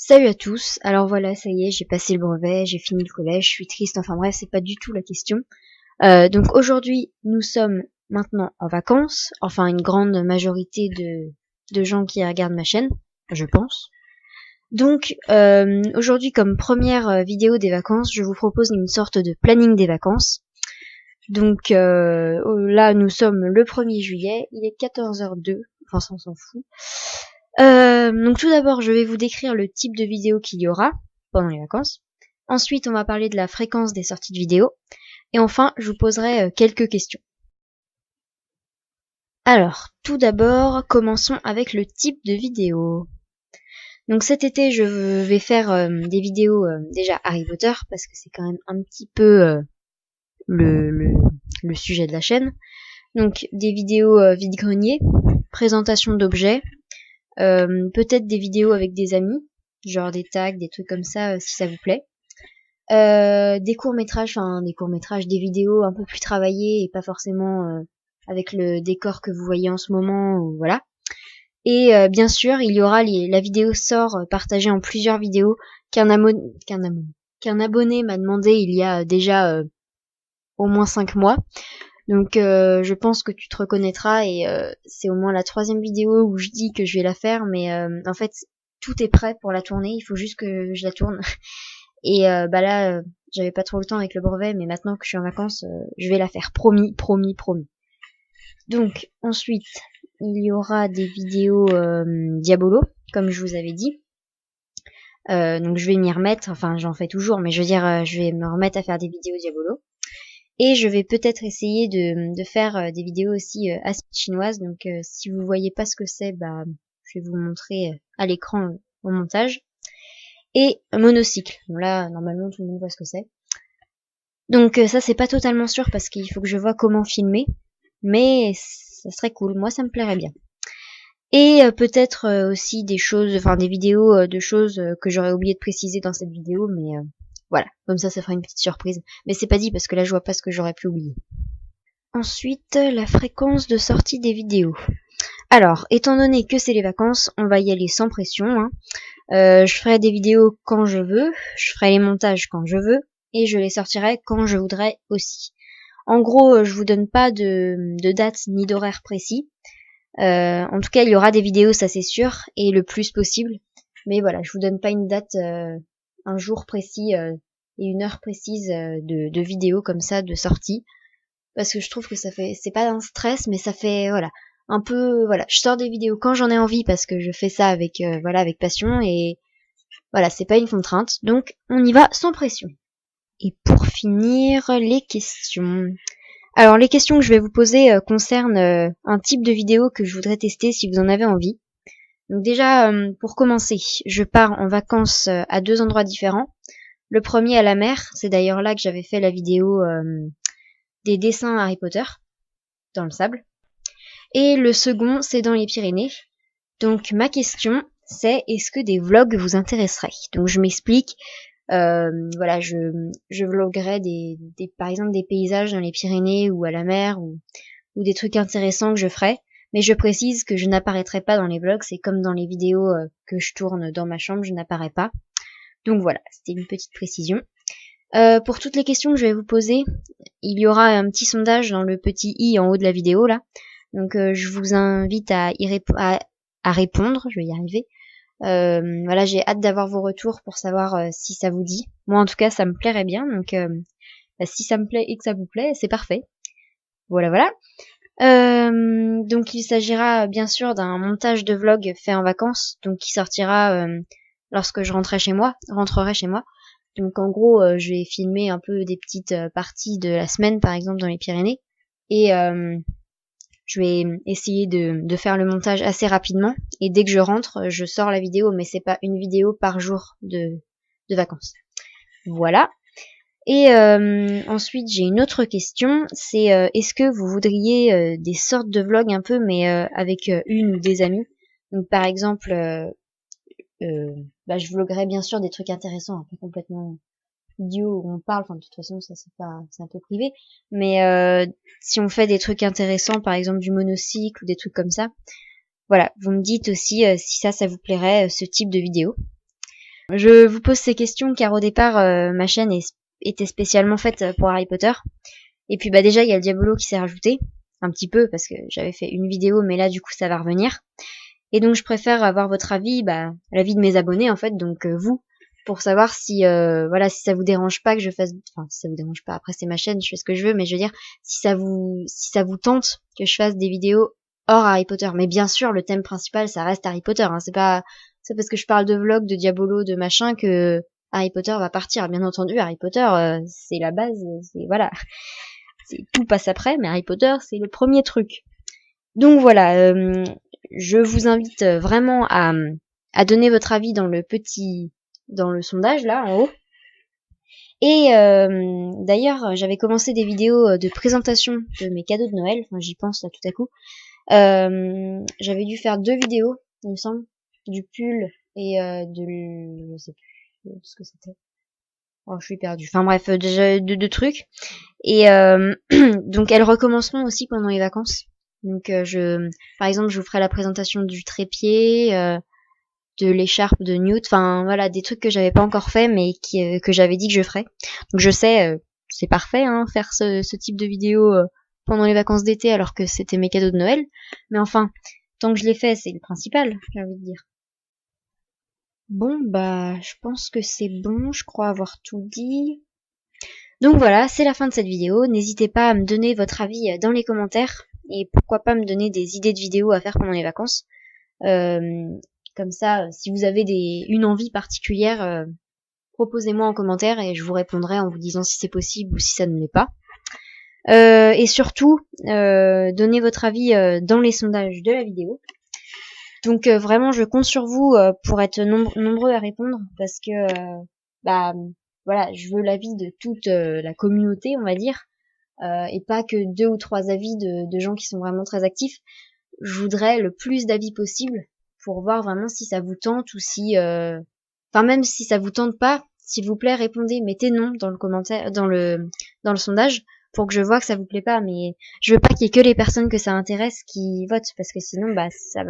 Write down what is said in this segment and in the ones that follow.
Salut à tous, alors voilà, ça y est, j'ai passé le brevet, j'ai fini le collège, je suis triste, enfin bref, c'est pas du tout la question. Donc aujourd'hui, nous sommes maintenant en vacances, enfin une grande majorité de gens qui regardent ma chaîne, je pense. Donc aujourd'hui, comme première vidéo des vacances, je vous propose une sorte de planning des vacances. Donc là, nous sommes le 1er juillet, il est 14h02, enfin ça on s'en fout. Donc tout d'abord, je vais vous décrire le type de vidéo qu'il y aura pendant les vacances. Ensuite, on va parler de la fréquence des sorties de vidéos. Et enfin, je vous poserai quelques questions. Alors, tout d'abord, commençons avec le type de vidéo. Donc cet été, je vais faire des vidéos déjà Harry Potter, parce que c'est quand même un petit peu le sujet de la chaîne. Donc des vidéos vide-grenier, présentation d'objets, peut-être des vidéos avec des amis, genre des tags, des trucs comme ça, si ça vous plaît. Des courts-métrages, des vidéos un peu plus travaillées et pas forcément avec le décor que vous voyez en ce moment, voilà. Et bien sûr, il y aura la vidéo sort partagée en plusieurs vidéos qu'un abonné m'a demandé il y a déjà au moins 5 mois. Donc je pense que tu te reconnaîtras et c'est au moins la 3e vidéo où je dis que je vais la faire, mais en fait tout est prêt pour la tourner, il faut juste que je la tourne. Et bah là, j'avais pas trop le temps avec le brevet, mais maintenant que je suis en vacances, je vais la faire, promis, promis, promis. Donc ensuite, il y aura des vidéos Diabolo, comme je vous avais dit. Donc je vais m'y remettre, enfin j'en fais toujours, mais je veux dire, je vais me remettre à faire des vidéos Diabolo. Et je vais peut-être essayer de faire des vidéos aussi assez chinoises. Donc si vous voyez pas ce que c'est, bah je vais vous montrer à l'écran au montage. Et monocycle. Bon là, normalement tout le monde voit ce que c'est. Donc ça c'est pas totalement sûr parce qu'il faut que je vois comment filmer. Mais ça serait cool, moi ça me plairait bien. Et peut-être aussi des choses, enfin des vidéos de choses que j'aurais oublié de préciser dans cette vidéo, mais voilà, comme ça fera une petite surprise. Mais c'est pas dit parce que là je vois pas ce que j'aurais pu oublier. Ensuite, la fréquence de sortie des vidéos. Alors, étant donné que c'est les vacances, on va y aller sans pression. Hein. Je ferai des vidéos quand je veux, je ferai les montages quand je veux, et je les sortirai quand je voudrais aussi. En gros, je vous donne pas de date ni d'horaire précis. En tout cas, il y aura des vidéos, ça c'est sûr, et le plus possible. Mais voilà, je vous donne pas une date, un jour précis et une heure précise de vidéo comme ça, de sortie. Parce que je trouve que c'est pas un stress, mais ça fait, voilà, un peu, voilà, je sors des vidéos quand j'en ai envie parce que je fais ça avec, avec passion et voilà, c'est pas une contrainte. Donc, on y va sans pression. Et pour finir, les questions. Alors, les questions que je vais vous poser concernent un type de vidéo que je voudrais tester si vous en avez envie. Donc déjà, pour commencer, je pars en vacances à 2 endroits différents. Le premier à la mer, c'est d'ailleurs là que j'avais fait la vidéo des dessins Harry Potter dans le sable. Et le second, c'est dans les Pyrénées. Donc ma question, c'est est-ce que des vlogs vous intéresseraient? Donc je m'explique. Voilà, je vloguerai par exemple des paysages dans les Pyrénées ou à la mer ou des trucs intéressants que je ferai. Mais je précise que je n'apparaîtrai pas dans les vlogs, c'est comme dans les vidéos que je tourne dans ma chambre, je n'apparais pas. Donc voilà, c'était une petite précision. Pour toutes les questions que je vais vous poser, il y aura un petit sondage dans le petit i en haut de la vidéo là. Donc je vous invite à répondre, je vais y arriver. Voilà, j'ai hâte d'avoir vos retours pour savoir si ça vous dit. Moi en tout cas ça me plairait bien, donc bah, si ça me plaît et que ça vous plaît, c'est parfait. Voilà, voilà. Donc il s'agira bien sûr d'un montage de vlog fait en vacances, donc qui sortira lorsque je rentrerai chez moi. Donc en gros, je vais filmer un peu des petites parties de la semaine, par exemple dans les Pyrénées, et je vais essayer de faire le montage assez rapidement. Et dès que je rentre, je sors la vidéo, mais c'est pas une vidéo par jour de vacances. Voilà. Et ensuite, j'ai une autre question, c'est est-ce que vous voudriez des sortes de vlogs un peu, mais avec une ou des amis. Donc par exemple, bah, je vloguerai bien sûr des trucs intéressants, un peu complètement idiots où on parle, enfin de toute façon ça c'est un peu privé, mais si on fait des trucs intéressants, par exemple du monocycle ou des trucs comme ça, voilà, vous me dites aussi si ça vous plairait, ce type de vidéo. Je vous pose ces questions car au départ, ma chaîne était spécialement faite pour Harry Potter. Et puis bah déjà, il y a le Diabolo qui s'est rajouté, un petit peu, parce que j'avais fait une vidéo, mais là du coup ça va revenir. Et donc je préfère avoir votre avis, bah l'avis de mes abonnés en fait, donc vous, pour savoir si voilà, si ça vous dérange pas que je fasse, enfin si ça vous dérange pas, après c'est ma chaîne, je fais ce que je veux, mais je veux dire si ça vous tente que je fasse des vidéos hors Harry Potter. Mais bien sûr, le thème principal ça reste Harry Potter, hein. C'est parce que je parle de vlog, de Diabolo, de machin que Harry Potter va partir. Bien entendu, Harry Potter c'est la base, c'est voilà, tout passe après, mais Harry Potter c'est le premier truc. Donc voilà, je vous invite vraiment à donner votre avis dans le sondage là en haut. Et d'ailleurs, j'avais commencé des vidéos de présentation de mes cadeaux de Noël. Enfin, j'y pense là tout à coup. J'avais dû faire 2 vidéos, il me semble, du pull et je sais plus ce que c'était. Oh, je suis perdue. Enfin bref, déjà deux trucs. Et donc elles recommenceront aussi pendant les vacances. Donc par exemple, je vous ferai la présentation du trépied, de l'écharpe de Newt. Enfin voilà, des trucs que j'avais pas encore fait, mais que j'avais dit que je ferais. Donc je sais, c'est parfait, hein, faire ce type de vidéo pendant les vacances d'été, alors que c'était mes cadeaux de Noël. Mais enfin, tant que je l'ai fait, c'est le principal, j'ai envie de dire. Bon, bah, je pense que c'est bon, je crois avoir tout dit. Donc voilà, c'est la fin de cette vidéo. N'hésitez pas à me donner votre avis dans les commentaires et pourquoi pas me donner des idées de vidéos à faire pendant les vacances. Comme ça, si vous avez une envie particulière, proposez-moi en commentaire et je vous répondrai en vous disant si c'est possible ou si ça ne l'est pas. Et surtout, donnez votre avis dans les sondages de la vidéo. Donc vraiment, je compte sur vous pour être nombreux à répondre parce que bah voilà, je veux l'avis de toute la communauté, on va dire, et pas que 2 ou 3 avis de gens qui sont vraiment très actifs. Je voudrais le plus d'avis possible pour voir vraiment si ça vous tente ou si, enfin même si ça vous tente pas, s'il vous plaît, répondez, mettez non dans le commentaire, dans le sondage pour que je vois que ça vous plaît pas. Mais je veux pas qu'il y ait que les personnes que ça intéresse qui votent parce que sinon, bah ça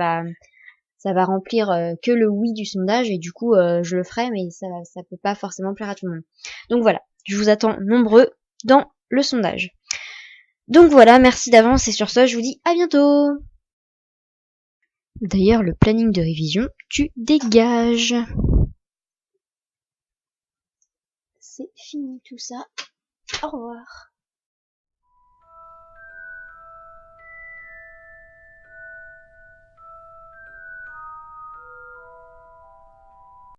va remplir que le oui du sondage et du coup je le ferai mais ça peut pas forcément plaire à tout le monde. Donc voilà, je vous attends nombreux dans le sondage. Donc voilà, merci d'avance et sur ce je vous dis à bientôt. D'ailleurs le planning de révision, tu dégages. C'est fini tout ça. Au revoir.